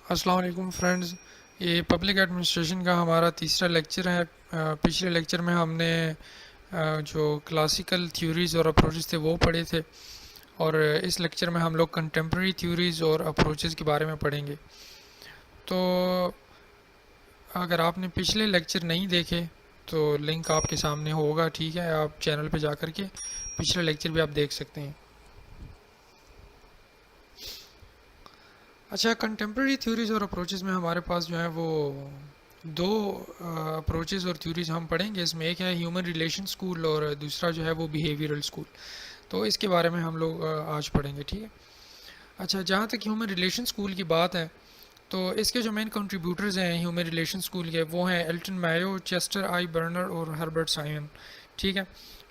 السلام علیکم فرینڈز، یہ پبلک ایڈمنسٹریشن کا ہمارا تیسرا لیکچر ہے۔ پچھلے لیکچر میں ہم نے جو کلاسیکل تھیوریز اور اپروچز تھے وہ پڑھے تھے، اور اس لیکچر میں ہم لوگ کنٹمپریری تھیوریز اور اپروچز کے بارے میں پڑھیں گے۔ تو اگر آپ نے پچھلے لیکچر نہیں دیکھے تو لنک آپ کے سامنے ہوگا، ٹھیک ہے؟ آپ چینل پہ جا کر کے پچھلے لیکچر بھی آپ دیکھ سکتے ہیں۔ اچھا، کنٹمپریری تھیوریز اور اپروچز میں ہمارے پاس جو ہے وہ دو اپروچز اور تھیوریز ہم پڑھیں گے۔ اس میں ایک ہے ہیومن ریلیشن سکول اور دوسرا جو ہے وہ بیہیویئرل سکول۔ تو اس کے بارے میں ہم لوگ آج پڑھیں گے، ٹھیک ہے؟ اچھا، جہاں تک ہیومن ریلیشن سکول کی بات ہے تو اس کے جو مین کنٹریبیوٹرز ہیں ہیومن ریلیشن سکول کے، وہ ہیں ایلٹن مایو، چیسٹر آئی برنر اور ہربرٹ سائمن، ٹھیک ہے؟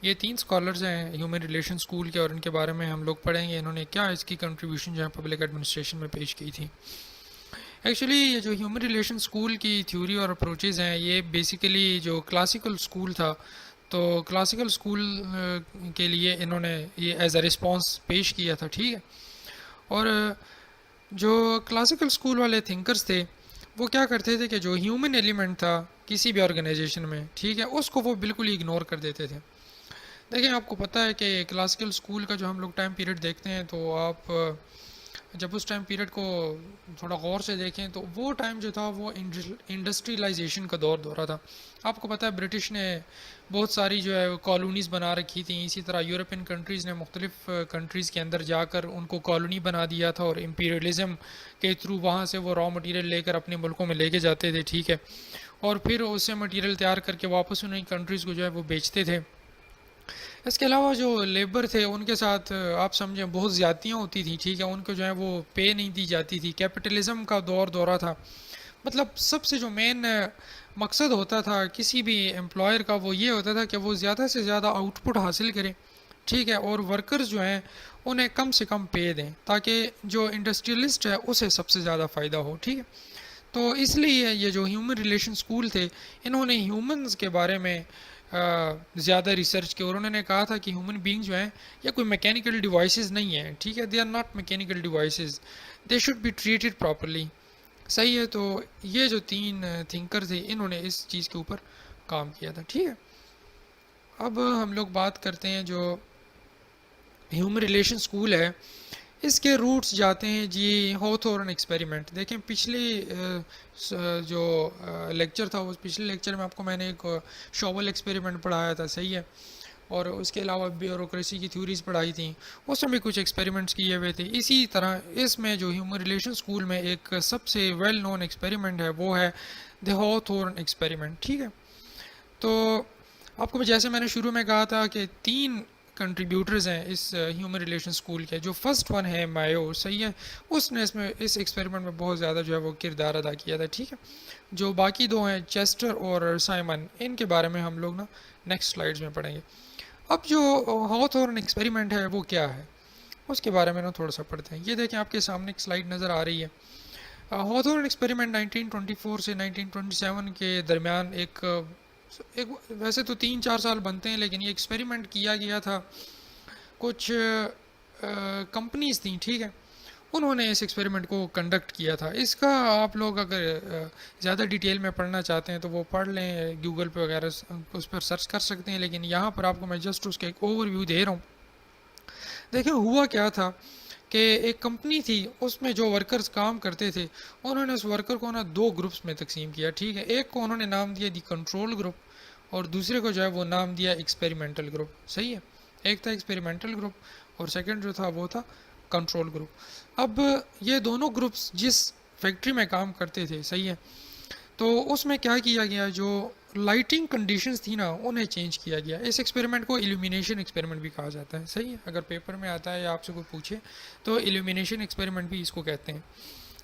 یہ تین سکالرز ہیں ہیومن ریلیشن سکول کے، اور ان کے بارے میں ہم لوگ پڑھیں گے انہوں نے کیا اس کی کنٹریبیوشن جو ہے پبلک ایڈمنسٹریشن میں پیش کی تھی۔ ایکچولی یہ جو ہیومن ریلیشن سکول کی تھیوری اور اپروچز ہیں، یہ بیسیکلی جو کلاسیکل سکول تھا، تو کلاسیکل سکول کے لیے انہوں نے یہ ایز اے رسپانس پیش کیا تھا، ٹھیک ہے؟ اور جو کلاسیکل سکول والے تھنکرز تھے وہ کیا کرتے تھے کہ جو ہیومن ایلیمنٹ تھا کسی بھی آرگنائزیشن میں، ٹھیک ہے، اس کو وہ بالکل اگنور کر دیتے تھے۔ دیکھیں، آپ کو پتہ ہے کہ کلاسیکل سکول کا جو ہم لوگ ٹائم پیریڈ دیکھتے ہیں تو آپ جب اس ٹائم پیریڈ کو تھوڑا غور سے دیکھیں تو وہ ٹائم جو تھا وہ انڈسٹریلائزیشن کا دورہ تھا۔ آپ کو پتہ ہے برٹش نے بہت ساری جو ہے کالونیز بنا رکھی تھیں، اسی طرح یورپین کنٹریز نے مختلف کنٹریز کے اندر جا کر ان کو کالونی بنا دیا تھا، اور امپیریلزم کے تھرو وہاں سے وہ را مٹیریل لے کر اپنے ملکوں میں لے کے جاتے تھے، ٹھیک ہے؟ اور پھر اس سے مٹیریل تیار کر کے واپس انہیں کنٹریز کو جو ہے وہ بیچتے تھے۔ اس کے علاوہ جو لیبر تھے ان کے ساتھ آپ سمجھیں بہت زیادتیاں ہوتی تھیں، ٹھیک ہے؟ ان کو جو ہے وہ پے نہیں دی جاتی تھی، کیپٹلزم کا دورہ تھا۔ مطلب سب سے جو مین مقصد ہوتا تھا کسی بھی امپلائر کا وہ یہ ہوتا تھا کہ وہ زیادہ سے زیادہ آؤٹ پٹ حاصل کرے، ٹھیک ہے؟ اور ورکرز جو ہیں انہیں کم سے کم پے دیں تاکہ جو انڈسٹریلسٹ ہے اسے سب سے زیادہ فائدہ ہو، ٹھیک ہے؟ تو اس لیے یہ جو ہیومن ریلیشن سکول تھے انہوں نے ہیومنز کے بارے میں زیادہ ریسرچ کی، اور انہوں نے کہا تھا کہ ہیومن بینگ جو ہیں یہ کوئی میکینیکل ڈیوائسز نہیں ہیں، ٹھیک ہے؟ They are not mechanical devices, they should be treated properly, صحیح ہے؟ تو یہ جو تین تھنکر تھے انہوں نے اس چیز کے اوپر کام کیا تھا، ٹھیک ہے؟ اب ہم لوگ بات کرتے ہیں جو ہیومن ریلیشن سکول ہے، اس کے روٹس جاتے ہیں جی ہوتھورن ایکسپیریمنٹ۔ دیکھیں پچھلی جو لیکچر تھا اس پچھلے لیکچر میں آپ کو میں نے ایک شوول ایکسپیریمنٹ پڑھایا تھا، صحیح ہے؟ اور اس کے علاوہ بیوروکریسی کی تھیوریز پڑھائی تھیں، اس میں بھی کچھ ایکسپیریمنٹس کیے ہوئے تھے۔ اسی طرح اس میں جو ہیومن ریلیشن سکول میں ایک سب سے ویل نون ایکسپیریمنٹ ہے وہ ہے دی ہوتھورن ایکسپیریمنٹ، ٹھیک ہے؟ تو آپ کو جیسے میں نے شروع میں کہا تھا کہ تین کنٹریبیوٹرز ہیں اس ہیومن ریلیشن سکول کے۔ جو فرسٹ ون ہے مایو، صحیح ہے؟ اس نے اس ایکسپیریمنٹ میں بہت زیادہ جو ہے وہ کردار ادا کیا تھا، ٹھیک ہے؟ جو باقی دو ہیں چیسٹر اور سائمن، ان کے بارے میں ہم لوگ نا نیکسٹ سلائیڈز میں پڑھیں گے۔ اب جو ہاوتھورن ایکسپیریمنٹ ہے وہ کیا ہے اس کے بارے میں نا تھوڑا سا پڑھتے ہیں۔ یہ دیکھیں آپ کے سامنے ایک سلائیڈ نظر آ رہی ہے۔ ہاوتھورن ایکسپیریمنٹ 1924 سے 1927 کے درمیان ایک ویسے تو 3-4 سال بنتے ہیں، لیکن یہ ایکسپیریمنٹ کیا گیا تھا کچھ کمپنیز تھیں، ٹھیک ہے؟ انہوں نے اس ایکسپیریمنٹ کو کنڈکٹ کیا تھا۔ اس کا آپ لوگ اگر زیادہ ڈیٹیل میں پڑھنا چاہتے ہیں تو وہ پڑھ لیں، گوگل پہ وغیرہ اس پر سرچ کر سکتے ہیں، لیکن یہاں پر آپ کو میں جسٹ اس کا ایک اوور ویو دے رہا ہوں۔ دیکھیں ہوا کیا تھا کہ ایک کمپنی تھی، اس میں جو ورکرز کام کرتے تھے انہوں نے اس ورکر کو نا دو گروپس میں تقسیم کیا، ٹھیک ہے؟ ایک کو انہوں نے نام دیا دی کنٹرول گروپ، اور دوسرے کو جو ہے وہ نام دیا ایکسپیریمنٹل گروپ، صحیح ہے؟ ایک تھا ایکسپیریمنٹل گروپ اور سیکنڈ جو تھا وہ تھا کنٹرول گروپ۔ اب یہ دونوں گروپس جس فیکٹری میں کام کرتے تھے، صحیح ہے؟ تو اس میں کیا کیا گیا، جو لائٹنگ کنڈیشنز تھی نا انہیں چینج کیا گیا۔ اس ایکسپیریمنٹ کو ایلومینیشن ایکسپیریمنٹ بھی کہا جاتا ہے، صحیح ہے؟ اگر پیپر میں آتا ہے یا آپ سے کوئی پوچھے تو ایلومینیشن ایکسپیریمنٹ بھی اس کو کہتے ہیں۔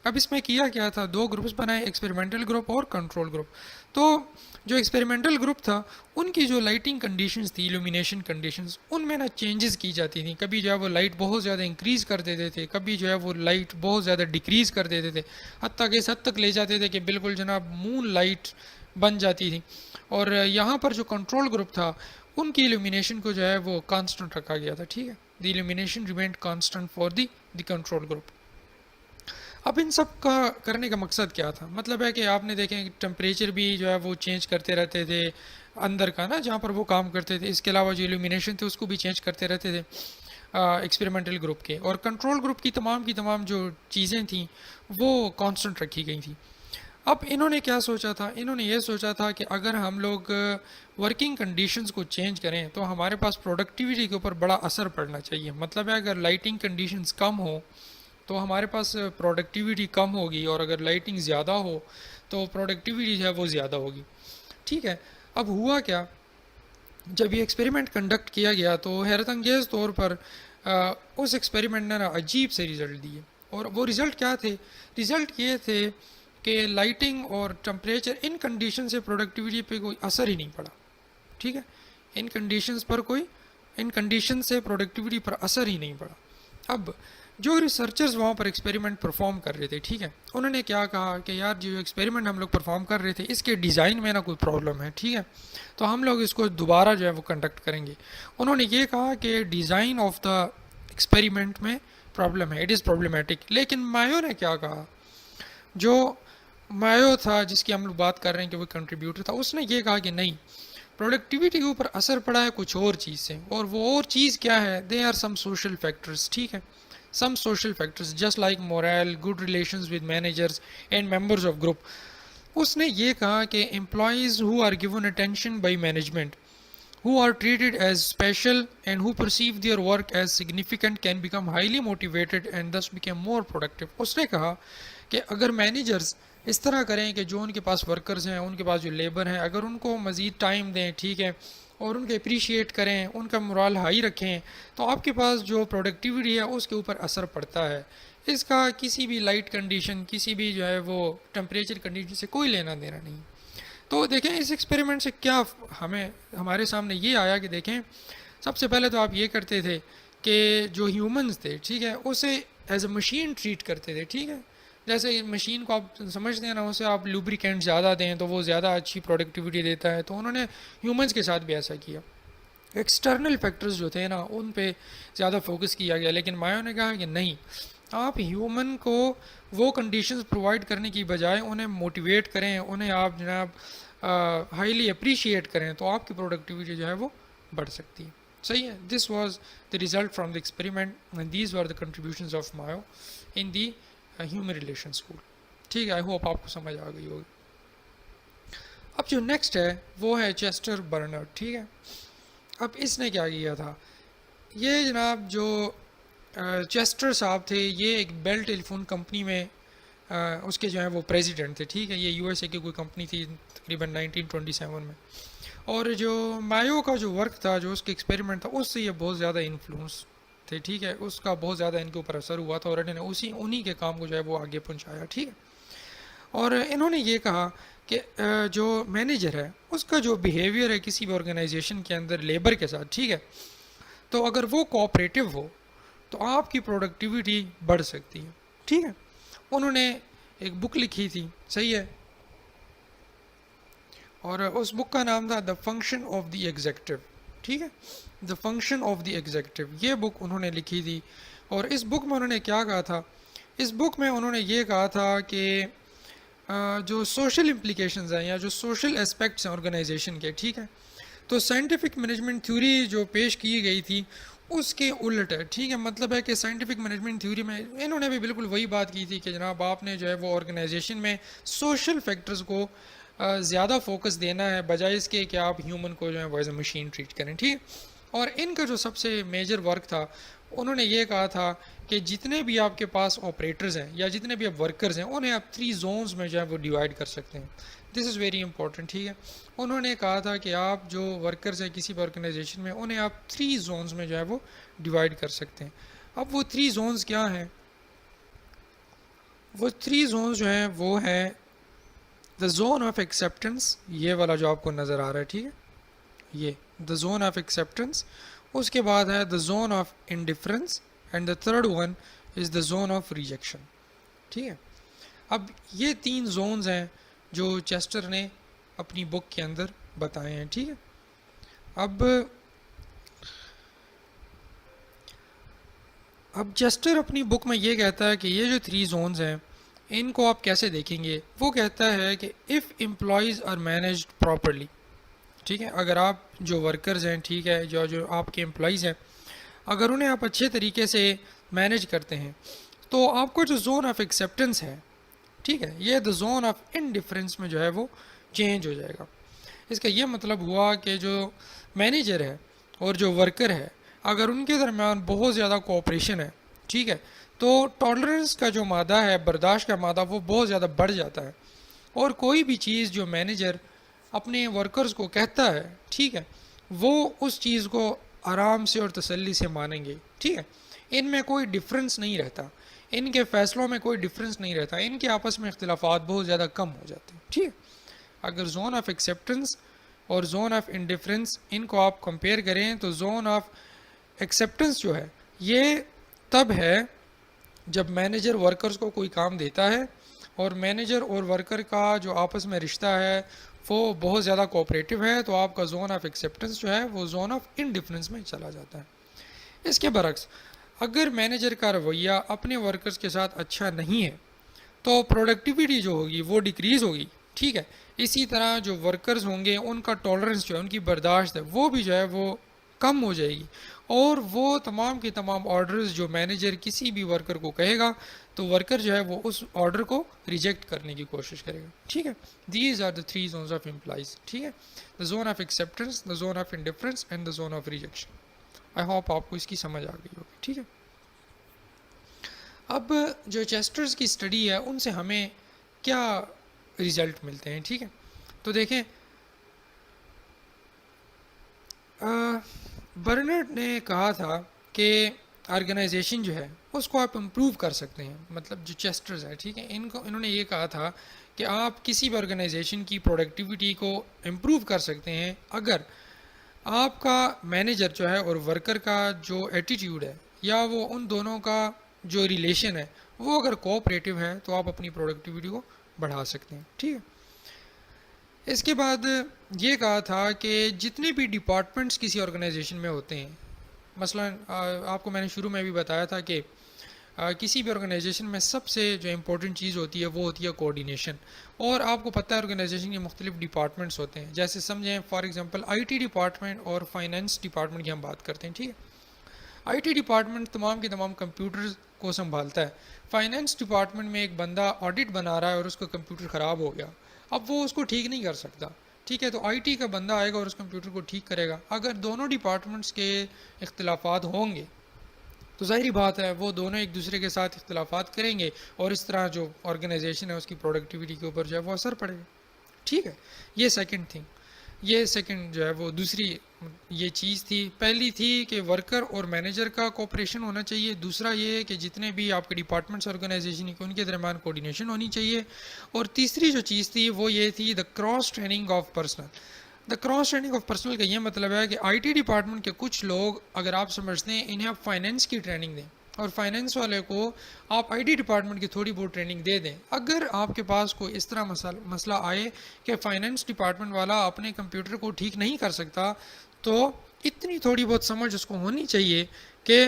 اب اس میں کیا کیا تھا، دو گروپس بنائے، ایکسپیریمنٹل گروپ اور کنٹرول گروپ۔ تو جو ایکسپیریمنٹل گروپ تھا ان کی جو لائٹنگ کنڈیشنز تھی، ایلومینیشن کنڈیشنز، ان میں نا چینجز کی جاتی تھیں۔ کبھی جو ہے وہ لائٹ بہت زیادہ انکریز کر دیتے تھے، کبھی جو ہے وہ لائٹ بہت زیادہ ڈیکریز کر دیتے تھے، حتیٰ کہ اس حد تک لے جاتے تھے کہ بالکل جناب مون لائٹ بن جاتی تھی۔ اور یہاں پر جو کنٹرول گروپ تھا ان کی ایلومینیشن کو جو ہے وہ کانسٹنٹ رکھا گیا تھا، ٹھیک ہے؟ The illumination remained constant for the control group. اب ان سب کا کرنے کا مقصد کیا تھا؟ مطلب ہے کہ آپ نے دیکھیں ٹمپریچر بھی جو ہے وہ چینج کرتے رہتے تھے اندر کا نا جہاں پر وہ کام کرتے تھے، اس کے علاوہ جو illumination تھے اس کو بھی چینج کرتے رہتے تھے ایکسپیریمنٹل گروپ کے، اور کنٹرول گروپ کی تمام جو چیزیں تھیں وہ کانسٹنٹ رکھی گئی تھیں۔ اب انہوں نے کیا سوچا تھا؟ انہوں نے یہ سوچا تھا کہ اگر ہم لوگ ورکنگ کنڈیشنز کو چینج کریں تو ہمارے پاس پروڈکٹیوٹی کے اوپر بڑا اثر پڑنا چاہیے۔ مطلب ہے اگر لائٹنگ کنڈیشنز کم ہوں تو ہمارے پاس پروڈکٹیوٹی کم ہوگی، اور اگر لائٹنگ زیادہ ہو تو پروڈکٹیوٹی جو ہے وہ زیادہ ہوگی، ٹھیک ہے۔ اب ہوا کیا، جب یہ ایکسپیریمنٹ کنڈکٹ کیا گیا تو حیرت انگیز طور پر اس ایکسپیریمنٹ نے عجیب سے رزلٹ دیے، اور وہ رزلٹ کیا تھے؟ رزلٹ یہ تھے کہ لائٹنگ اور ٹمپریچر ان کنڈیشن سے پروڈکٹیوٹی پہ کوئی اثر ہی نہیں پڑا، ٹھیک ہے، ان کنڈیشن سے پروڈکٹیوٹی پر اثر ہی نہیں پڑا۔ اب جو ریسرچرز وہاں پر ایکسپیریمنٹ پرفارم کر رہے تھے، ٹھیک ہے، انہوں نے کیا کہا کہ یار جو ایکسپیریمنٹ ہم لوگ پرفارم کر رہے تھے اس کے ڈیزائن میں نا کوئی پرابلم ہے، ٹھیک ہے، تو ہم لوگ اس کو دوبارہ جو ہے وہ کنڈکٹ کریں گے۔ انہوں نے یہ کہا کہ ڈیزائن آف دا ایکسپیریمنٹ میں پرابلم ہے، اٹ از پرابلمٹک۔ لیکن مایو نے کیا کہا؟ جو مایو تھا جس کی ہم لوگ بات کر رہے ہیں کہ وہ کنٹریبیوٹر تھا، اس نے یہ کہا کہ نہیں، پروڈکٹیوٹی کے اوپر اثر پڑا ہے کچھ اور چیز سے، اور وہ اور چیز کیا ہے؟ They are some social factors, ٹھیک ہے، some social factors just like morale, good relations with managers and members of group. اس نے یہ کہا کہ employees who are given attention by management, who are treated as special and who perceive their work as significant can become highly motivated and thus become more productive۔ اس نے کہا کہ اگر managers اس طرح کریں کہ جو ان کے پاس ورکرز ہیں، ان کے پاس جو لیبر ہیں، اگر ان کو مزید ٹائم دیں، ٹھیک ہے، اور ان کو اپریشیٹ کریں، ان کا مرال ہائی رکھیں، تو آپ کے پاس جو پروڈکٹیوٹی ہے اس کے اوپر اثر پڑتا ہے۔ اس کا کسی بھی لائٹ کنڈیشن، کسی بھی جو ہے وہ ٹمپریچر کنڈیشن سے کوئی لینا دینا نہیں۔ تو دیکھیں اس ایکسپیریمنٹ سے کیا ہمارے سامنے یہ آیا کہ دیکھیں، سب سے پہلے تو آپ یہ کرتے تھے کہ جو ہیومنز تھے، ٹھیک ہے، اسے ایز اے مشین ٹریٹ کرتے تھے، ٹھیک ہے، جیسے مشین کو آپ سمجھتے ہیں نا، اسے آپ لوبریکینٹ زیادہ دیں تو وہ زیادہ اچھی پروڈکٹیوٹی دیتا ہے، تو انہوں نے ہیومنز کے ساتھ بھی ایسا کیا۔ ایکسٹرنل فیکٹرز جو تھے نا ان پہ زیادہ فوکس کیا گیا، لیکن مایو نے کہا کہ نہیں، آپ ہیومن کو وہ کنڈیشنز پرووائڈ کرنے کی بجائے انہیں موٹیویٹ کریں، انہیں آپ جناب ہائیلی اپریشیٹ کریں، تو آپ کی پروڈکٹیوٹی جو ہے وہ بڑھ سکتی ہے۔ صحیح ہے، this was the result from the experiment and these were the contributions of Mayo in the human relation school. ٹھیک ہے، آئی ہوپ آپ کو سمجھ آ گئی ہوگی۔ اب جو نیکسٹ ہے وہ ہے چیسٹر برنرڈ، ٹھیک ہے۔ اب اس نے کیا کیا تھا؟ یہ جناب جو چیسٹر صاحب تھے، یہ ایک بیل ٹیلی فون کمپنی میں اس کے جو ہیں وہ پریزیڈنٹ تھے، ٹھیک ہے، یہ یو ایس اے کی کوئی کمپنی تھی تقریباً 1927 میں۔ اور جو مایو کا جو ورک تھا، جو اس کے ایکسپیریمنٹ تھا، اس سے یہ بہت زیادہ انفلوئنس تھے، ٹھیک ہے، اس کا بہت زیادہ ان کے اوپر اثر ہوا تھا، اور انہوں نے انہی کے کام کو جو ہے وہ آگے پہنچایا، ٹھیک ہے۔ اور انہوں نے یہ کہا کہ جو مینیجر ہے اس کا جو بیہیویئر ہے کسی بھی آرگنائزیشن کے اندر لیبر کے ساتھ، ٹھیک ہے، تو اگر وہ کوآپریٹو ہو تو آپ کی پروڈکٹیوٹی بڑھ سکتی ہے، ٹھیک ہے۔ انہوں نے ایک بک لکھی تھی، صحیح ہے، اور اس بک کا نام تھا the function of the executive, ٹھیک ہے، the function of the executive, یہ بک انہوں نے لکھی تھی۔ اور اس بک میں انہوں نے کیا کہا تھا؟ اس بک میں انہوں نے یہ کہا تھا کہ جو سوشل امپلیکیشنز ہیں یا جو سوشل اسپیکٹس ہیں آرگنائزیشن کے، ٹھیک ہے، تو سائنٹیفک مینجمنٹ تھیوری جو پیش کی گئی تھی اس کے الٹ ہے، ٹھیک ہے۔ مطلب ہے کہ سائنٹیفک مینجمنٹ تھیوری میں انہوں نے بھی بالکل وہی بات کی تھی کہ جناب آپ نے جو ہے وہ آرگنائزیشن میں سوشل فیکٹرز کو زیادہ فوکس دینا ہے بجائے اس کے کہ آپ ہیومن کو جو ہے وہ ایز اے مشین ٹریٹ کریں، ٹھیک۔ اور ان کا جو سب سے میجر ورک تھا، انہوں نے یہ کہا تھا کہ جتنے بھی آپ کے پاس آپریٹرز ہیں یا جتنے بھی آپ ورکرز ہیں انہیں آپ 3 زونز میں جو ہے وہ ڈیوائڈ کر سکتے ہیں۔ دس از ویری امپورٹنٹ، ٹھیک ہے۔ انہوں نے کہا تھا کہ آپ جو ورکرز ہیں کسی بھی آرگنائزیشن میں انہیں آپ 3 زونز میں جو ہے وہ ڈیوائڈ کر سکتے ہیں۔ اب وہ 3 زونز کیا ہیں؟ وہ 3 زونز جو ہیں وہ ہیں دا زون آف ایکسیپٹنس، یہ والا جو آپ کو نظر آ رہا ہے، ٹھیک ہے، یہ دا زون آف ایکسیپٹنس، اس کے بعد ہے the zone of indifference, and the third one is the zone of rejection, ٹھیک ہے۔ اب یہ 3 زونز ہیں جو چیسٹر نے اپنی بک کے اندر بتائے ہیں، ٹھیک ہے۔ اب چیسٹر اپنی بک میں یہ کہتا ہے کہ یہ جو 3 زونز ہیں ان کو آپ کیسے دیکھیں گے؟ وہ کہتا ہے کہ if employees are managed properly, ٹھیک ہے، اگر آپ جو ورکرز ہیں، ٹھیک ہے، جو آپ کے امپلائیز ہیں، اگر انہیں آپ اچھے طریقے سے مینیج کرتے ہیں تو آپ کو جو زون آف ایکسیپٹنس ہے، ٹھیک ہے، یہ دا زون آف انڈیفرنس میں جو ہے وہ چینج ہو جائے گا۔ اس کا یہ مطلب ہوا کہ جو مینیجر ہے اور جو ورکر ہے، اگر ان کے درمیان بہت زیادہ کوآپریشن ہے، ٹھیک ہے، تو ٹالرنس کا جو مادہ ہے، برداشت کا مادہ، وہ بہت زیادہ بڑھ جاتا ہے، اور کوئی بھی چیز جو مینیجر اپنے ورکرز کو کہتا ہے، ٹھیک ہے، وہ اس چیز کو آرام سے اور تسلی سے مانیں گے، ٹھیک ہے، ان میں کوئی ڈفرینس نہیں رہتا، ان کے فیصلوں میں کوئی ڈفرینس نہیں رہتا، ان کے آپس میں اختلافات بہت زیادہ کم ہو جاتے ہیں، ٹھیک ہے۔ اگر زون آف ایکسیپٹنس اور زون آف انڈیفرنس ان کو آپ کمپیئر کریں تو زون آف ایکسیپٹنس جو ہے یہ تب ہے جب مینیجر ورکرز کو کوئی کام دیتا ہے اور مینیجر اور ورکر کا جو آپس میں رشتہ ہے وہ بہت زیادہ کوآپریٹو ہے، تو آپ کا زون آف ایکسیپٹنس جو ہے وہ زون آف انڈیفرنس میں چلا جاتا ہے۔ اس کے برعکس اگر مینیجر کا رویہ اپنے ورکرز کے ساتھ اچھا نہیں ہے تو پروڈکٹیوٹی جو ہوگی وہ ڈیکریز ہوگی، ٹھیک ہے، اسی طرح جو ورکرز ہوں گے ان کا ٹالرنس جو ہے، ان کی برداشت ہے، وہ بھی جو ہے وہ کم ہو جائے گی، اور وہ تمام کے تمام آرڈرز جو مینیجر کسی بھی ورکر کو کہے گا تو ورکر جو ہے وہ اس آرڈر کو ریجیکٹ کرنے کی کوشش کرے گا، ٹھیک ہے۔ These are the three zones of employees, ٹھیک ہے، the zone of acceptance, the zone of indifference and the zone of rejection. I hope آپ کو اس کی سمجھ آ گئی ہوگی، ٹھیک ہے۔ اب جو چیسٹرز کی اسٹڈی ہے ان سے ہمیں کیا ریزلٹ ملتے ہیں، ٹھیک ہے، تو دیکھیں برنرڈ نے کہا تھا کہ آرگنائزیشن جو ہے اس کو آپ امپروو کر سکتے ہیں، مطلب جو چیسٹرز ہیں، ٹھیک ہے، انہوں نے یہ کہا تھا کہ آپ کسی بھی آرگنائزیشن کی پروڈکٹیوٹی کو امپروو کر سکتے ہیں اگر آپ کا مینیجر جو ہے اور ورکر کا جو ایٹیٹیوڈ ہے یا وہ ان دونوں کا جو ریلیشن ہے وہ اگر کوآپریٹو ہے تو آپ اپنی پروڈکٹیوٹی کو بڑھا سکتے ہیں، ٹھیک ہے۔ اس کے بعد یہ کہا تھا کہ جتنے بھی ڈپارٹمنٹس کسی آرگنائزیشن میں ہوتے ہیں، مثلا آپ کو میں نے شروع میں بھی بتایا تھا کہ کسی بھی آرگنائزیشن میں سب سے جو امپورٹنٹ چیز ہوتی ہے وہ ہوتی ہے کوآرڈینیشن، اور آپ کو پتہ ہے آرگنائزیشن کے مختلف ڈپارٹمنٹس ہوتے ہیں، جیسے سمجھیں for example I T department اور فائنینس ڈپارٹمنٹ کی ہم بات کرتے ہیں، ٹھیک ہے۔ آئی ٹی ڈپارٹمنٹ تمام کے تمام کمپیوٹرز کو سنبھالتا ہے، فائنینس ڈپارٹمنٹ میں ایک بندہ آڈٹ بنا رہا ہے اور اس کا کمپیوٹر خراب ہو گیا، اب وہ اس کو ٹھیک نہیں کر سکتا، ٹھیک ہے، تو آئی ٹی کا بندہ آئے گا اور اس کمپیوٹر کو ٹھیک کرے گا۔ اگر دونوں ڈپارٹمنٹس کے اختلافات ہوں گے تو ظاہری بات ہے وہ دونوں ایک دوسرے کے ساتھ اختلافات کریں گے اور اس طرح جو آرگنائزیشن ہے اس کی پروڈکٹیوٹی کے اوپر جو ہے وہ اثر پڑے گا، ٹھیک ہے۔ یہ سیکنڈ تھنگ، یہ سیکنڈ جو ہے وہ دوسری یہ چیز تھی۔ پہلی تھی کہ ورکر اور مینیجر کا کوآپریشن ہونا چاہیے، دوسرا یہ ہے کہ جتنے بھی آپ کے ڈپارٹمنٹس آرگنائزیشن کی ان کے درمیان کوآرڈینیشن ہونی چاہیے، اور تیسری جو چیز تھی وہ یہ تھی the cross training of personal. The cross training of personal کا یہ مطلب ہے کہ آئی ٹی ڈپارٹمنٹ کے کچھ لوگ اگر آپ سمجھتے ہیں انہیں آپ فائنینس کی ٹریننگ دیں اور فائنینس والے کو آپ آئی ٹی ڈپارٹمنٹ کی تھوڑی بہت ٹریننگ دے دیں، اگر آپ کے پاس کوئی اس طرح مسئلہ آئے کہ فائنینس ڈپارٹمنٹ والا اپنے کمپیوٹر کو ٹھیک نہیں کر سکتا تو اتنی تھوڑی بہت سمجھ اس کو ہونی چاہیے کہ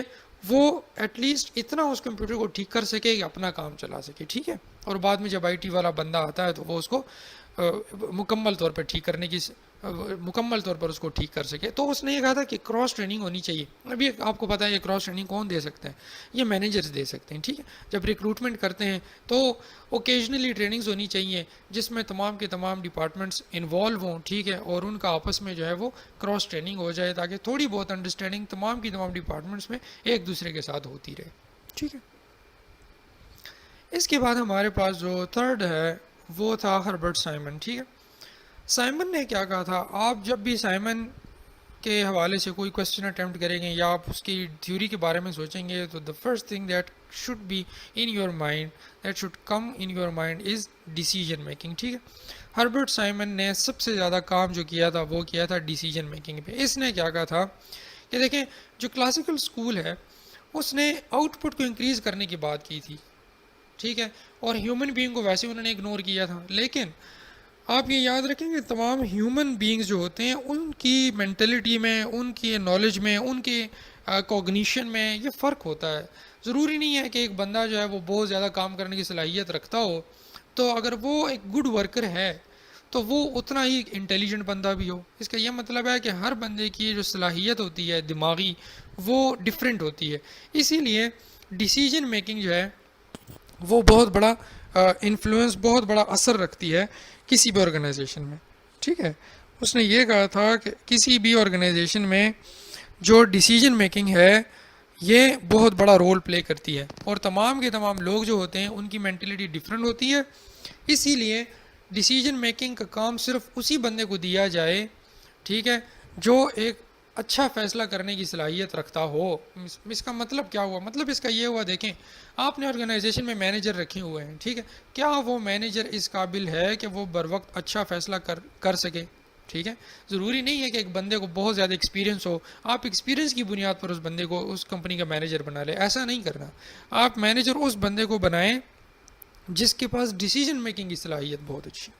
وہ ایٹ لیسٹ اتنا اس کمپیوٹر کو ٹھیک کر سکے کہ اپنا کام چلا سکے، ٹھیک ہے، اور بعد میں جب آئی ٹی والا بندہ آتا ہے تو وہ اس کو مکمل طور پر ٹھیک کرنے کی مکمل طور پر اس کو ٹھیک کر سکے۔ تو اس نے یہ کہا تھا کہ کراس ٹریننگ ہونی چاہیے۔ ابھی آپ کو پتہ ہے یہ کراس ٹریننگ کون دے سکتے ہیں؟ یہ مینیجرز دے سکتے ہیں، ٹھیک ہے۔ جب ریکروٹمنٹ کرتے ہیں تو اوکیجنلی ٹریننگز ہونی چاہیے جس میں تمام کے تمام ڈپارٹمنٹس انوالو ہوں، ٹھیک ہے، اور ان کا آپس میں جو ہے وہ کراس ٹریننگ ہو جائے تاکہ تھوڑی بہت انڈرسٹینڈنگ تمام کی تمام ڈپارٹمنٹس میں ایک دوسرے کے ساتھ ہوتی رہے، ٹھیک ہے۔ اس کے بعد ہمارے پاس جو تھرڈ ہے وہ تھا ہربرٹ سائمن، ٹھیک ہے۔ سائمن نے کیا کہا تھا؟ آپ جب بھی سائمن کے حوالے سے کوئی کوشچن اٹیمپٹ کریں گے یا آپ اس کی تھیوری کے بارے میں سوچیں گے تو the first thing that should be in your mind, that should come in your mind is decision making, ٹھیک ہے۔ ہربرٹ سائمن نے سب سے زیادہ کام جو کیا تھا وہ کیا تھا ڈیسیجن میکنگ پہ۔ اس نے کیا کہا تھا کہ دیکھیں جو کلاسیکل اسکول ہے اس نے آؤٹ پٹ کو انکریز کرنے کی بات کی تھی، ٹھیک ہے، اور ہیومن بینگ کو ویسے انہوں نے اگنور کیا تھا، لیکن آپ یہ یاد رکھیں کہ تمام ہیومن بینگز جو ہوتے ہیں ان کی مینٹلٹی میں، ان کی نالج میں، ان کے کوگنیشن میں یہ فرق ہوتا ہے. ضروری نہیں ہے کہ ایک بندہ جو ہے وہ بہت زیادہ کام کرنے کی صلاحیت رکھتا ہو، تو اگر وہ ایک گڈ ورکر ہے تو وہ اتنا ہی انٹیلیجنٹ بندہ بھی ہو. اس کا یہ مطلب ہے کہ ہر بندے کی جو صلاحیت ہوتی ہے دماغی وہ ڈفرینٹ ہوتی ہے. اسی لیے ڈیسیجن میکنگ جو ہے وہ بہت بڑا انفلوئنس، بہت بڑا اثر رکھتی ہے کسی بھی آرگنائزیشن میں. ٹھیک ہے، اس نے یہ کہا تھا کہ کسی بھی آرگنائزیشن میں جو ڈیسیجن میکنگ ہے یہ بہت بڑا رول پلے کرتی ہے، اور تمام کے تمام لوگ جو ہوتے ہیں ان کی مینٹلٹی ڈفرینٹ ہوتی ہے. اسی لیے ڈیسیجن میکنگ کا کام صرف اسی بندے کو دیا جائے، ٹھیک ہے، جو ایک اچھا فیصلہ کرنے کی صلاحیت رکھتا ہو. اس کا مطلب کیا ہوا؟ مطلب اس کا یہ ہوا، دیکھیں آپ نے آرگنائزیشن میں مینیجر رکھے ہوئے ہیں، ٹھیک ہے، کیا وہ مینیجر اس قابل ہے کہ وہ بر وقت اچھا فیصلہ کر سکے؟ ٹھیک ہے، ضروری نہیں ہے کہ ایک بندے کو بہت زیادہ ایکسپیرینس ہو، آپ ایکسپیرینس کی بنیاد پر اس بندے کو اس کمپنی کا مینیجر بنا لیں. ایسا نہیں کرنا. آپ مینیجر اس بندے کو بنائیں جس کے پاس ڈیسیجن میکنگ کی صلاحیت بہت اچھی.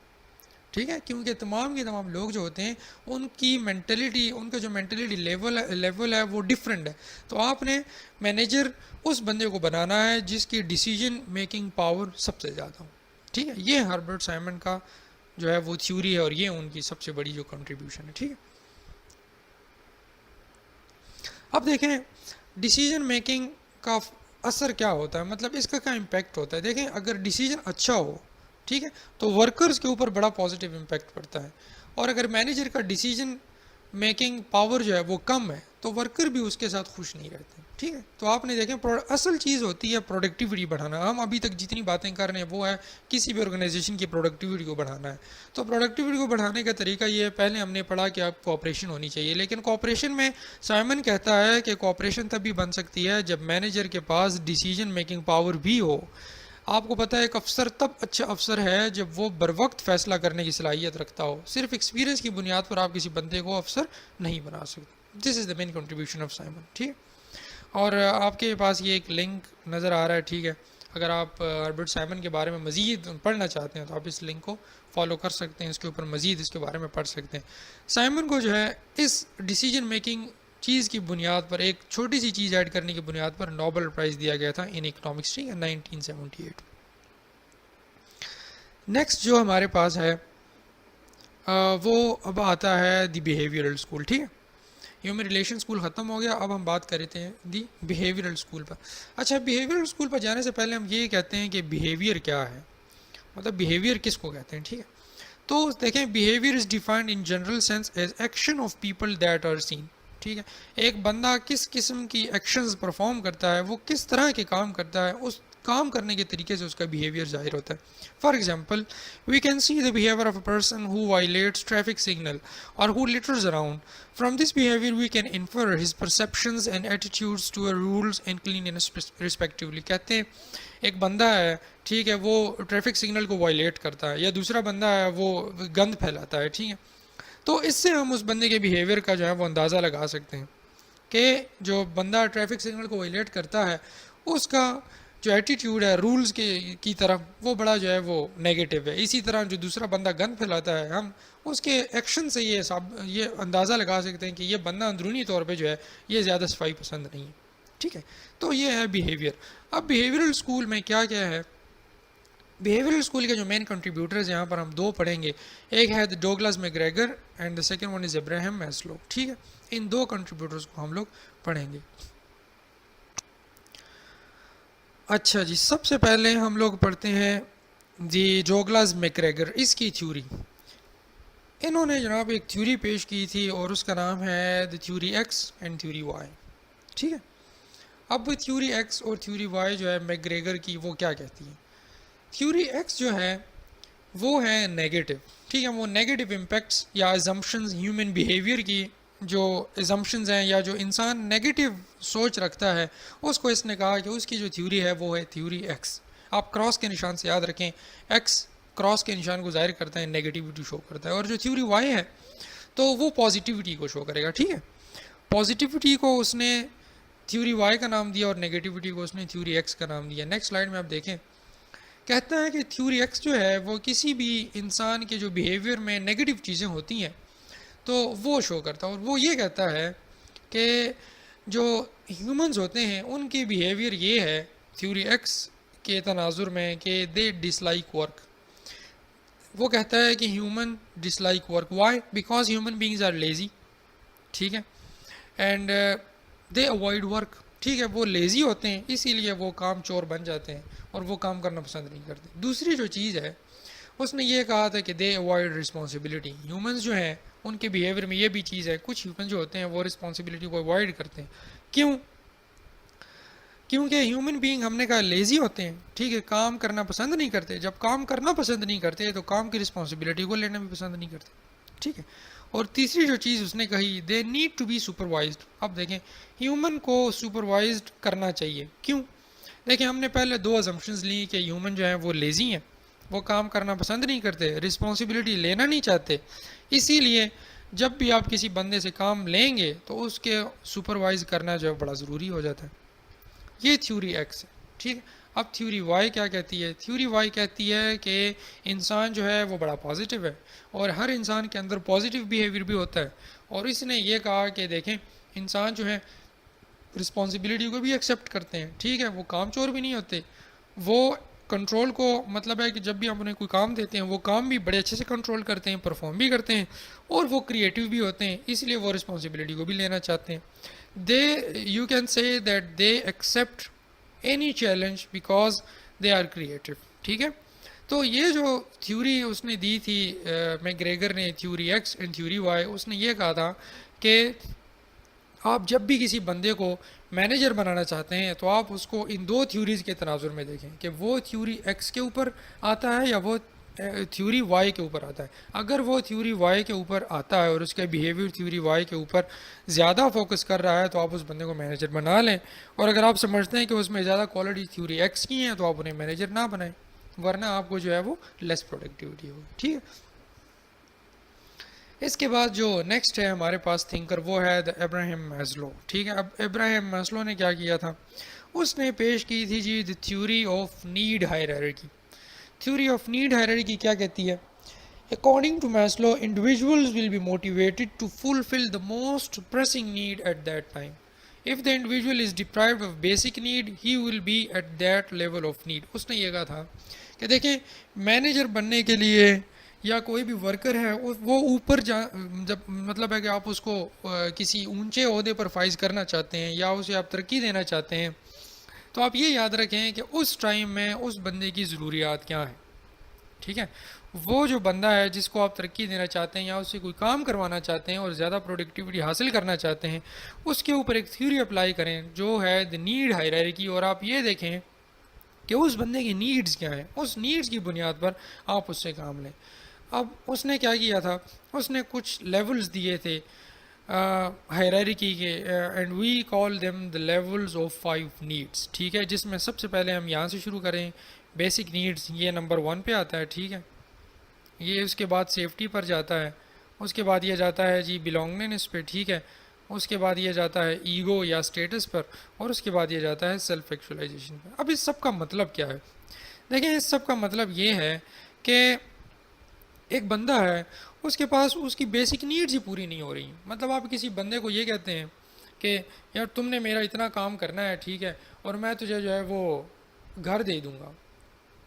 ٹھیک ہے، کیونکہ تمام کے تمام لوگ جو ہوتے ہیں ان کی مینٹلٹی، ان کا جو مینٹلٹی لیول ہے وہ ڈفرینٹ ہے. تو آپ نے مینیجر اس بندے کو بنانا ہے جس کی ڈیسیجن میکنگ پاور سب سے زیادہ ہو. ٹھیک ہے، یہ ہربرٹ سائمن کا جو ہے وہ تھیوری ہے، اور یہ ان کی سب سے بڑی جو کنٹریبیوشن ہے. ٹھیک ہے، اب دیکھیں ڈیسیجن میکنگ کا اثر کیا ہوتا ہے، مطلب اس کا کیا امپیکٹ ہوتا ہے. دیکھیں اگر ڈیسیجن اچھا ہو، ٹھیک ہے، تو ورکرز کے اوپر بڑا پازیٹیو امپیکٹ پڑتا ہے. اور اگر مینیجر کا ڈیسیجن میکنگ پاور جو ہے وہ کم ہے تو ورکر بھی اس کے ساتھ خوش نہیں رہتے. ٹھیک ہے، تو آپ نے دیکھیں اصل چیز ہوتی ہے پروڈکٹیوٹی بڑھانا. ہم ابھی تک جتنی باتیں کر رہے ہیں وہ ہے کسی بھی آرگنائزیشن کی پروڈکٹیوٹی کو بڑھانا ہے. تو پروڈکٹیوٹی کو بڑھانے کا طریقہ یہ ہے، پہلے ہم نے پڑھا کہ آپ کوآپریشن ہونی چاہیے، لیکن کوآپریشن میں سائمن کہتا ہے کہ کوآپریشن تب بھی بن سکتی ہے جب مینیجر کے پاس ڈیسیجن میکنگ پاور بھی ہو. آپ کو پتہ ہے ایک افسر تب اچھا افسر ہے جب وہ بر وقت فیصلہ کرنے کی صلاحیت رکھتا ہو. صرف ایکسپیرینس کی بنیاد پر آپ کسی بندے کو افسر نہیں بنا سکتے. دس از دا مین کنٹریبیوشن آف سائمن. ٹھیک ہے، اور آپ کے پاس یہ ایک لنک نظر آ رہا ہے. ٹھیک ہے، اگر آپ ہربرٹ سائمن کے بارے میں مزید پڑھنا چاہتے ہیں تو آپ اس لنک کو فالو کر سکتے ہیں، اس کے اوپر مزید اس کے بارے میں پڑھ سکتے ہیں. سائمن کو جو ہے اس ڈیسیجن میکنگ چیز کی بنیاد پر، ایک چھوٹی سی چیز ایڈ کرنے کی بنیاد پر نوبل پرائز دیا گیا تھا ان اکنامکس. ٹھیک ہے، 1978. نیکسٹ جو ہمارے پاس ہے وہ اب آتا ہے دی بیہیویئرل اسکول. ٹھیک ہے، ہیومن ریلیشن اسکول ختم ہو گیا، اب ہم بات کر رہے ہیں دی بیہیویئرل اسکول پر. اچھا، بیہیویئرل اسکول پر جانے سے پہلے ہم یہ کہتے ہیں کہ بیہیویئر کیا ہے، مطلب بیہیویئر کس کو کہتے ہیں. ٹھیک ہے، تو دیکھیں behaviour is defined in general sense as action of people that are seen. ٹھیک ہے، ایک بندہ کس قسم کی ایکشنز پرفارم کرتا ہے، وہ کس طرح کے کام کرتا ہے، اس کام کرنے کے طریقے سے اس کا بیہیویئر ظاہر ہوتا ہے. For example we can see the behaviour of a person who violates traffic signal اور who litters around. From this behavior we can infer his perceptions and attitudes to rules and cleanliness respectively. کہتے ہیں ایک بندہ ہے، ٹھیک ہے، وہ traffic signal کو وائلیٹ کرتا ہے، یا دوسرا بندہ ہے وہ گند پھیلاتا ہے. ٹھیک ہے، تو اس سے ہم اس بندے کے بیہیویئر کا جو ہے وہ اندازہ لگا سکتے ہیں کہ جو بندہ ٹریفک سگنل کو وائلیٹ کرتا ہے اس کا جو ایٹیٹیوڈ ہے رولز کی طرف وہ بڑا جو ہے وہ نیگیٹو ہے. اسی طرح جو دوسرا بندہ گند پھیلاتا ہے ہم اس کے ایکشن سے یہ اندازہ لگا سکتے ہیں کہ یہ بندہ اندرونی طور پہ جو ہے یہ زیادہ صفائی پسند نہیں ہے. ٹھیک ہے، تو یہ ہے بیہیویئر. اب بیہیویئرل اسکول میں کیا کیا ہے، بیہیویئرل اسکول کے جو مین کنٹریبیوٹرز یہاں پر ہم دو پڑھیں گے. ایک ہے Douglas McGregor and the second one is Abraham Maslow. ٹھیک ہے، ان دو کنٹریبیوٹرز کو ہم لوگ پڑھیں گے. اچھا جی، سب سے پہلے ہم لوگ پڑھتے ہیں دی ڈوگلاس میکگریگر، اس کی تھیوری. انہوں نے جناب ایک تھیوری پیش کی تھی اور اس کا نام ہے the theory X and theory Y. ٹھیک ہے، اب تھیوری ایکس اور تھیوری وائی جو ہے میکگریگر کی وہ کیا کہتی ہے. تھیوری ایکس جو ہے وہ ہے نیگیٹو. ٹھیک ہے، وہ نیگیٹو امپیکٹس یا ازمپشنز ہیومن بیہیویئر کی جو ازمپشنز ہیں یا جو انسان نیگیٹو سوچ رکھتا ہے اس کو اس نے کہا کہ اس کی جو تھیوری ہے وہ ہے تھیوری ایکس. آپ کراس کے نشان سے یاد رکھیں، ایکس کراس کے نشان کو ظاہر کرتا ہے، نیگیٹیوٹی شو کرتا ہے. اور جو تھیوری وائی ہے تو وہ پازیٹیوٹی کو شو کرے گا. ٹھیک ہے، پازیٹیوٹی کو اس نے تھیوری وائی کا نام دیا اور نیگیٹیوٹی کو اس نے تھیوری ایکس کا نام دیا. نیکسٹ سلائڈ میں آپ دیکھیں، کہتا ہے کہ تھیوری ایکس جو ہے وہ کسی بھی انسان کے جو بیہیویئر میں نیگیٹو چیزیں ہوتی ہیں تو وہ شو کرتا ہے. اور وہ یہ کہتا ہے کہ جو ہیومنز ہوتے ہیں ان کی بیہیویئر یہ ہے تھیوری ایکس کے تناظر میں کہ دے ڈس لائک ورک. وہ کہتا ہے کہ human dislike work. Why? Because human beings are lazy. ٹھیک ہے. And they avoid work. ٹھیک ہے، وہ لیزی ہوتے ہیں اسی لیے وہ کام چور بن جاتے ہیں اور وہ کام کرنا پسند نہیں کرتے. دوسری جو چیز ہے اس نے یہ کہا تھا کہ دے اوائڈ رسپانسبلٹی. ہیومنز جو ہیں ان کے بیہیویئر میں یہ بھی چیز ہے، کچھ ہیومن جو ہوتے ہیں وہ رسپانسبلٹی کو اوائڈ کرتے ہیں. کیوں؟ کیونکہ ہیومن بینگ ہم نے کہا لیزی ہوتے ہیں. ٹھیک ہے، کام کرنا پسند نہیں کرتے. جب کام کرنا پسند نہیں کرتے تو کام کی رسپانسبلٹی کو لینا بھی پسند نہیں کرتے. ٹھیک ہے. اور تیسری جو چیز اس نے کہی they need to be supervised. اب دیکھیں ہیومن کو سپروائزڈ کرنا چاہیے. کیوں؟ دیکھیں ہم نے پہلے دو ازمپشنز لی کہ ہیومن جو ہیں وہ لیزی ہیں، وہ کام کرنا پسند نہیں کرتے، رسپانسبلٹی لینا نہیں چاہتے. اسی لیے جب بھی آپ کسی بندے سے کام لیں گے تو اس کے سپروائز کرنا جو ہے بڑا ضروری ہو جاتا ہے. یہ تھیوری ایکس ہے. ٹھیک ہے. اب تھیوری وائی کیا کہتی ہے؟ تھیوری وائی کہتی ہے کہ انسان جو ہے وہ بڑا پازیٹیو ہے اور ہر انسان کے اندر پازیٹیو بیہیویئر بھی ہوتا ہے. اور اس نے یہ کہا کہ دیکھیں انسان جو ہے رسپانسبلٹی کو بھی ایکسیپٹ کرتے ہیں. ٹھیک ہے، وہ کام چور بھی نہیں ہوتے. وہ کنٹرول کو مطلب ہے کہ جب بھی ہم انہیں کوئی کام دیتے ہیں وہ کام بھی بڑے اچھے سے کنٹرول کرتے ہیں، پرفارم بھی کرتے ہیں، اور وہ کریٹیو بھی ہوتے ہیں، اس لیے وہ رسپانسبلٹی کو بھی لینا چاہتے ہیں. They you can say that they accept any challenge because they are creative. ٹھیک ہے. تو یہ جو تھیوری اس نے دی تھی میک گریگر نے، theory X and theory Y, اس نے یہ کہا تھا کہ آپ جب بھی کسی بندے کو مینیجر بنانا چاہتے ہیں تو آپ اس کو ان دو تھیوریز کے تناظر میں دیکھیں کہ وہ تھیوری ایکس کے اوپر آتا ہے یا وہ تھیوری وائی کے اوپر آتا ہے. اگر وہ تھیوری وائی کے اوپر آتا ہے اور اس کا بیہیویئر تھیوری وائی کے اوپر زیادہ فوکس کر رہا ہے تو آپ اس بندے کو مینیجر بنا لیں. اور اگر آپ سمجھتے ہیں کہ اس میں زیادہ کوالٹی تھیوری ایکس کی ہیں تو آپ انہیں مینیجر نہ بنائیں، ورنہ آپ کو جو ہے وہ لیس پروڈکٹیوٹی ہوگی. ٹھیک ہے. اس کے بعد جو نیکسٹ ہے ہمارے پاس تھنکر وہ ہے ابراہیم میسلو. ٹھیک ہے. اب ابراہیم میسلو نے کیا کیا تھا؟ اس نے پیش کی تھی جی the theory of need hierarchy. Theory of need hierarchy کیا کہتی ہے؟ According to Maslow, individuals will be motivated to fulfill the most pressing need at that time. If the individual is deprived of basic need, he will be at that level of need. اس نے یہ کہا تھا کہ دیکھیں manager بننے کے لیے یا کوئی بھی ورکر ہے وہ اوپر جب مطلب ہے کہ آپ اس کو کسی اونچے عہدے پر فائز کرنا چاہتے ہیں یا اسے آپ ترقی دینا چاہتے ہیں تو آپ یہ یاد رکھیں کہ اس ٹائم میں اس بندے کی ضروریات کیا ہیں. ٹھیک ہے. وہ جو بندہ ہے جس کو آپ ترقی دینا چاہتے ہیں یا اس سے کوئی کام کروانا چاہتے ہیں اور زیادہ پروڈکٹیوٹی حاصل کرنا چاہتے ہیں اس کے اوپر ایک تھیوری اپلائی کریں جو ہے دی نیڈ ہائرارکی. اور آپ یہ دیکھیں کہ اس بندے کی نیڈز کیا ہیں، اس نیڈز کی بنیاد پر آپ اس سے کام لیں. اب اس نے کیا کیا تھا؟ اس نے کچھ لیولز دیے تھے ہائرارکی کے، and we call them the levels of 5 needs. ٹھیک ہے. جس میں سب سے پہلے ہم یہاں سے شروع کریں. بیسک نیڈز یہ نمبر 1 پہ آتا ہے. ٹھیک ہے. یہ اس کے بعد سیفٹی پر جاتا ہے. اس کے بعد یہ جاتا ہے جی بلونگنس پہ. ٹھیک ہے. اس کے بعد یہ جاتا ہے ایگو یا اسٹیٹس پر. اور اس کے بعد یہ جاتا ہے سیلف ایکچولائزیشن پر. اب اس سب کا مطلب کیا ہے؟ دیکھیں اس سب کا مطلب یہ ہے کہ ایک بندہ ہے اس کے پاس اس کی بیسک نیڈز ہی پوری نہیں ہو رہی. مطلب آپ کسی بندے کو یہ کہتے ہیں کہ یار تم نے میرا اتنا کام کرنا ہے، ٹھیک ہے، اور میں تجھے جو ہے وہ گھر دے دوں گا.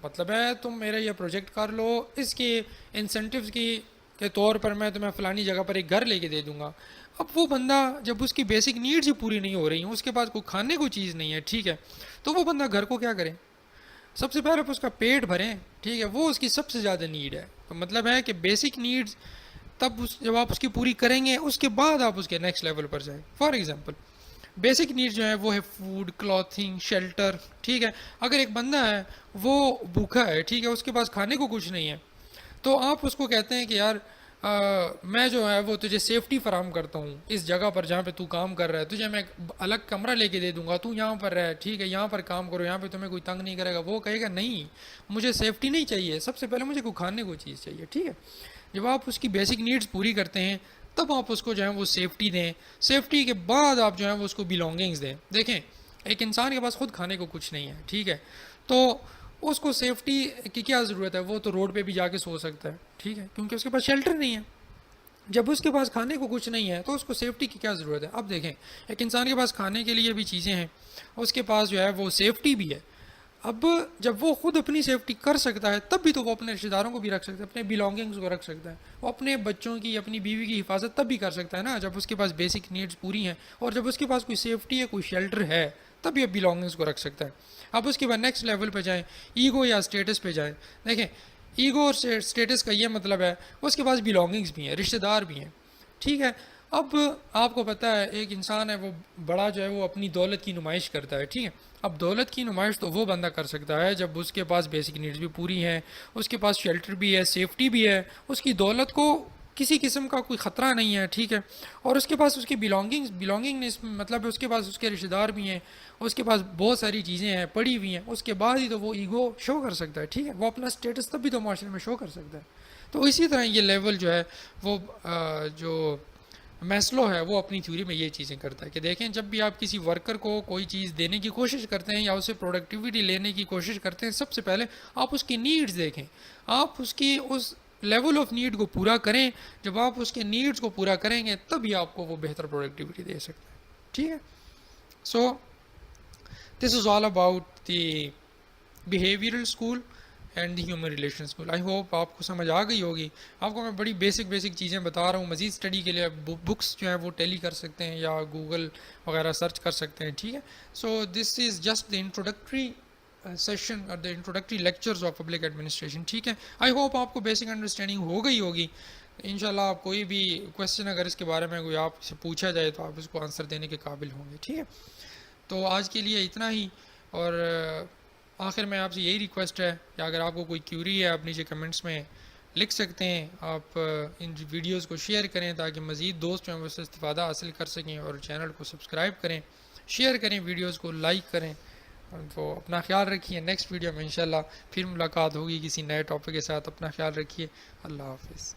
مطلب ہے تم میرا یہ پروجیکٹ کر لو، اس کی انسینٹیوز کی کے طور پر میں تمہیں فلانی جگہ پر ایک گھر لے کے دے دوں گا. اب وہ بندہ جب اس کی بیسک نیڈز ہی پوری نہیں ہو رہی ہیں، اس کے پاس کوئی کھانے کو چیز نہیں ہے، ٹھیک ہے، تو وہ بندہ گھر کو کیا کرے؟ سب سے پہلے اس کا پیٹ بھریں. ٹھیک ہے. وہ اس کی سب سے زیادہ نیڈ ہے. تو مطلب ہے کہ بیسک نیڈز تب جب آپ اس کی پوری کریں گے اس کے بعد آپ اس کے نیکسٹ لیول پر جائیں. فار ایگزامپل بیسک نیڈ جو ہے وہ ہے فوڈ، کلاتھنگ، شیلٹر. ٹھیک ہے. اگر ایک بندہ ہے وہ بھوکا ہے، ٹھیک ہے، اس کے پاس کھانے کو کچھ نہیں ہے، تو آپ اس کو کہتے ہیں کہ یار میں جو ہے وہ تجھے سیفٹی فراہم کرتا ہوں اس جگہ پر جہاں پہ تو کام کر رہا ہے، تجھے میں ایک الگ کمرہ لے کے دے دوں گا، تو یہاں پر رہ، ٹھیک ہے، یہاں پر کام کرو، یہاں پہ تمہیں کوئی تنگ نہیں کرے گا. وہ کہے گا نہیں مجھے سیفٹی نہیں چاہیے، سب سے پہلے مجھے کوئی کھانے کو چیز چاہیے. ٹھیک ہے. جب آپ اس کی بیسک نیڈز پوری کرتے ہیں تب آپ اس کو جو ہے وہ سیفٹی دیں. سیفٹی کے بعد آپ جو ہے وہ اس کو بلونگنگز دیں. دیکھیں ایک انسان کے پاس خود کھانے کو کچھ نہیں ہے، ٹھیک ہے، تو اس کو سیفٹی کی کیا ضرورت ہے؟ وہ تو روڈ پہ بھی جا کے سو سکتا ہے، ٹھیک ہے، کیونکہ اس کے پاس شیلٹر نہیں ہے. جب اس کے پاس کھانے کو کچھ نہیں ہے تو اس کو سیفٹی کی کیا ضرورت ہے؟ اب دیکھیں ایک انسان کے پاس کھانے کے لیے بھی چیزیں ہیں، اس کے پاس جو ہے وہ سیفٹی بھی ہے. اب جب وہ خود اپنی سیفٹی کر سکتا ہے تب بھی تو وہ اپنے رشتہ داروں کو بھی رکھ سکتا ہے، اپنے بلانگنگز کو رکھ سکتا ہے، وہ اپنے بچوں کی اپنی بیوی کی حفاظت تب بھی کر سکتا ہے نا جب اس کے پاس بیسک نیڈز پوری ہیں، اور جب اس کے پاس کوئی سیفٹی ہے، کوئی شیلٹر ہے، تب یہ بلانگنگز کو رکھ سکتا ہے. اب اس کے بعد نیکسٹ لیول پہ جائیں، ایگو یا اسٹیٹس پہ جائیں. دیکھیں ایگو اور اسٹیٹس کا یہ مطلب ہے اس کے پاس بلانگنگز بھی ہیں، رشتہ دار بھی ہیں، ٹھیک ہے. اب آپ کو پتہ ہے ایک انسان ہے وہ بڑا جو ہے وہ اپنی دولت کی نمائش کرتا ہے، ٹھیک ہے. اب دولت کی نمائش تو وہ بندہ کر سکتا ہے جب اس کے پاس بیسک نیڈز بھی پوری ہیں، اس کے پاس شیلٹر بھی ہے، سیفٹی بھی ہے، اس کی دولت کو کسی قسم کا کوئی خطرہ نہیں ہے، ٹھیک ہے. اور اس کے پاس اس کی بلانگنگنس مطلب اس کے پاس اس کے رشتہ دار بھی ہیں، اس کے پاس بہت ساری چیزیں ہیں پڑی ہوئی ہیں، اس کے بعد ہی تو وہ ایگو شو کر سکتا ہے، ٹھیک ہے. وہ اپنا اسٹیٹس تب بھی تو معاشرے میں شو کر سکتا ہے. تو اسی طرح یہ لیول جو ہے وہ جو میسلو ہے وہ اپنی تھیوری میں یہ چیزیں کرتا ہے کہ دیکھیں جب بھی آپ کسی ورکر کو کوئی چیز دینے کی کوشش کرتے ہیں یا اسے پروڈکٹیوٹی لینے کی کوشش کرتے ہیں، سب سے پہلے آپ اس کی نیڈز دیکھیں، آپ اس کی اس لیول آف نیڈ کو پورا کریں. جب آپ اس کے نیڈز کو پورا کریں گے تبھی آپ کو وہ بہتر پروڈکٹیوٹی دے سکتے ہیں، ٹھیک ہے. So this is all about the behavioural school and the human relation school. I hope آپ کو سمجھ آ گئی ہوگی. آپ کو میں بڑی بیسک چیزیں بتا رہا ہوں. مزید اسٹڈی کے لیے بکس جو ہیں وہ ٹیلی کر سکتے ہیں یا گوگل وغیرہ سرچ کر سکتے ہیں، ٹھیک ہے. So this is just the introductory session اور the introductory lectures of public administration, ٹھیک ہے. آئی ہوپ آپ کو بیسک انڈرسٹینڈنگ ہو گئی ہوگی. انشاءاللہ آپ کوئی بھی کویشچن اگر اس کے بارے میں کوئی آپ سے پوچھا جائے تو آپ اس کو آنسر دینے کے قابل ہوں گے، ٹھیک ہے. تو آج کے لیے اتنا ہی. اور آخر میں آپ سے یہی ریکویسٹ ہے کہ اگر آپ کو کوئی کیوری ہے آپ نیچے کمنٹس میں لکھ سکتے ہیں. آپ ان ویڈیوز کو شیئر کریں تاکہ مزید دوست جو ہیں وہ اس سے استفادہ حاصل کر سکیں، اور چینل کو سبسکرائب کریں، شیئر کریں، ویڈیوز کو لائک کریں. تو اپنا خیال رکھیے. نیکسٹ ویڈیو میں انشاءاللہ پھر ملاقات ہوگی کسی نئے ٹاپک کے ساتھ. اپنا خیال رکھیے. اللہ حافظ.